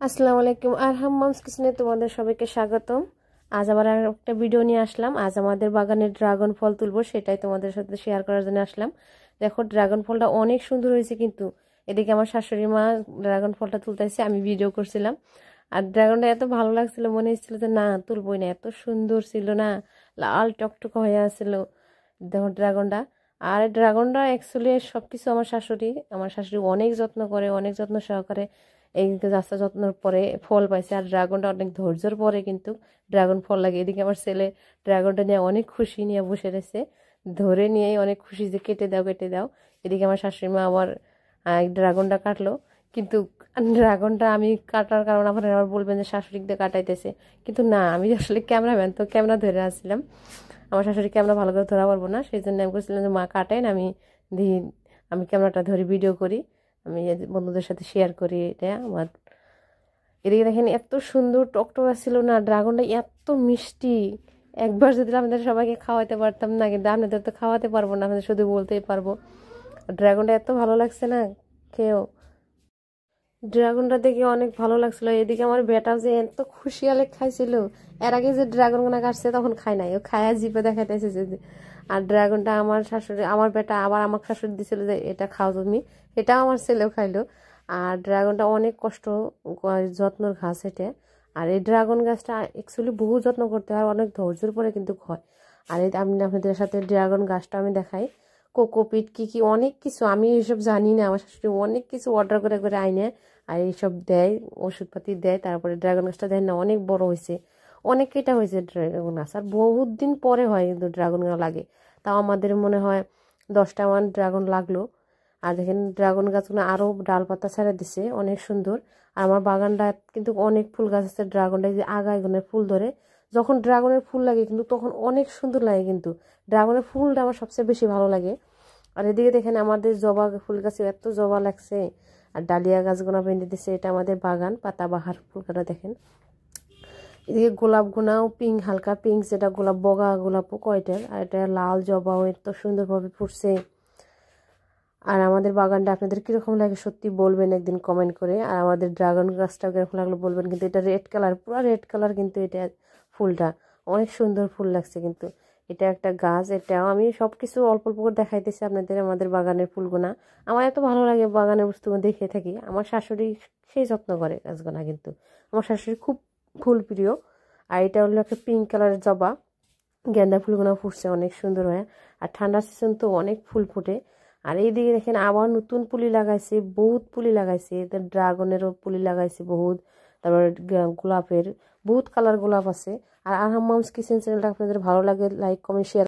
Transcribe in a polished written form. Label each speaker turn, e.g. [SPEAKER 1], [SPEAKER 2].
[SPEAKER 1] আসসালামু আলাইকুম আর হাম্মামস কিচেনে তোমাদের সবাইকে স্বাগতম। আজ আবার একটা ভিডিও নিয়ে আসলাম। আজ আমাদের বাগানে ড্রাগন ফল তুলবো, সেটাই তোমাদের সাথে শেয়ার করার জন্য আসলাম। দেখো ড্রাগন ফলটা অনেক সুন্দর হয়েছে, কিন্তু এদিকে আমার শাশুড়ি মা ড্রাগন ফলটা তুলতেছে, আমি ভিডিও করছিলাম। আর ড্রাগনটা এত ভালো লাগছিল, মনে হচ্ছিল যে না তুলবই না, এত সুন্দর ছিল না, লাল টকটক হয়ে আসছিল দেখো ড্রাগনটা। আর ড্রাগনটা অ্যাকচুয়ালি সবকিছু আমার শাশুড়ি অনেক যত্ন করে, অনেক যত্ন সহকারে এই গাছটা যত্নের পরে ফল পাইছে। আর ড্রাগনটা অনেক ধৈর্যের পরে কিন্তু ড্রাগন ফল লাগে। এদিকে আমার ছেলে ড্রাগনটা নিয়ে অনেক খুশি নিয়ে বসে রয়েছে, ধরে নিয়েই অনেক খুশি যে কেটে দাও কেটে দাও। এদিকে আমার শাশুড়ি মা আবার ড্রাগনটা কাটলো, কিন্তু ড্রাগনটা আমি কাটার কারণ আবার বলবেন যে শাশুড়ি দিয়ে কাটাইতেছে, কিন্তু না, আমি আসলে ক্যামেরাম্যান, তো ক্যামেরা ধরে আসছিলাম। আমার শাশুড়ি ক্যামেরা ভালো করে ধরা পারবো না, সেই জন্য আমি বলছিলাম যে মা কাটেন, আমি ক্যামেরাটা ধরে ভিডিও করি, আমি বন্ধুদের সাথে শেয়ার করি এটা আমার। এদিকে দেখেন এত সুন্দর টকটকা ছিল না, ড্রাগনটা এত মিষ্টি। একবার যদি আপনাদের সবাইকে খাওয়াতে পারতাম না, কিন্তু আপনাদের তো খাওয়াতে পারবো না, আপনাদের শুধু বলতেই পারবো। ড্রাগনটা এত ভালো লাগছে না খেয়েও, ড্রাগনটা দেখে অনেক ভালো লাগছিল। এদিকে আমার বেটাও যে এত খুশি আলে খাইছিল। এর আগে যে ড্রাগন গোনা কাটছে তখন খাই নাই, ও খায়া জিপে দেখাইতেছে যে। আর ড্রাগনটা আমার বেটা আবার আমার শাশুড়ি দিছিল যে এটা খাও তুমি, এটাও আমার ছেলেও খাইলো। আর ড্রাগনটা অনেক কষ্ট, যত্নর গাছ এটা। আর এই ড্রাগন গাছটা অ্যাকচুয়ালি বহু যত্ন করতে হয়, অনেক ধৈর্যের পরে কিন্তু হয়। আর এই আমি আপনাদের সাথে ড্রাগন গাছটা আমি দেখাই, কোকোপিট কি কি অনেক কিছু, আমি এইসব জানি না, আমার শাশুড়ি অনেক কিছু অর্ডার করে করে আইনে আর এইসব দেয়, ওষুধপাতি দেয়। তারপরে ড্রাগন গাছটা দেয় না, অনেক বড় হয়েছে, অনেক কেটা হয়েছে ড্রাগন গাছ। আর বহুত দিন পরে হয় কিন্তু ড্রাগন গাছ লাগে, তাও আমাদের মনে হয় 10টা মান ড্রাগন লাগলো। আর দেখেন ড্রাগন গাছগুলো আরও ডালপাতা ছেড়ে দিছে, অনেক সুন্দর। আর আমার বাগানটা কিন্তু অনেক ফুল গাছ আছে, ড্রাগনটা যে আগায় ফুল ধরে, যখন ড্রাগনের ফুল লাগে কিন্তু তখন অনেক সুন্দর লাগে, কিন্তু ড্রাগনের ফুলটা আমার সবচেয়ে বেশি ভালো লাগে। আর এদিকে দেখেন আমাদের জবা ফুল গাছে এত জবা লাগছে, আর ডালিয়া গাছগুনা বেঁধে দিছে, এটা আমাদের বাগান পাতাবাহার ফুলটা দেখেন। এদিকে গোলাপ গুনাও পিঙ্ক, হালকা পিঙ্ক, যেটা গোলাপ বগা গোলাপও কয়টার, আর এটা লাল জবাও এত সুন্দরভাবে ফুটছে। আর আমাদের বাগানটা আপনাদের কীরকম লাগে সত্যি বলবেন একদিন কমেন্ট করে। আর আমাদের ড্রাগন গাছটা কীরকম লাগলো বলবেন। কিন্তু এটা রেড কালার, পুরো রেড কালার, কিন্তু এটা ফুলটা অনেক সুন্দর ফুল লাগছে। কিন্তু এটা একটা গাছ, এটাও আমি সব কিছু অল্প অল্প করে দেখাইতেছি আপনাদের আমাদের বাগানের ফুলগুনা। আমার এত ভালো লাগে বাগানের বস্তুগুলো দেখে থাকি। আমার শাশুড়ি সেই যত্ন করে গাছগুনা, কিন্তু আমার শাশুড়ি খুব ফুল প্রিয়। আর এটা হলো একটা পিঙ্ক কালারের জবা, গেন্দা ফুলগুলো ফুটছে অনেক সুন্দর হয়। আর ঠান্ডার সিজন তো অনেক ফুল ফুটে। আর এইদিকে দেখেন আবার নতুন পুলি লাগাইছে, বহুত পুলি লাগাইছে, ড্রাগনেরও পুলি লাগাইছে বহুত, তারপর গোলাপের বহুত কালার গোলাপ আছে। আর হাম্মামস কিচেন চ্যানেলটা আপনাদের ভালো লাগে লাইক কমেন্ট শেয়ার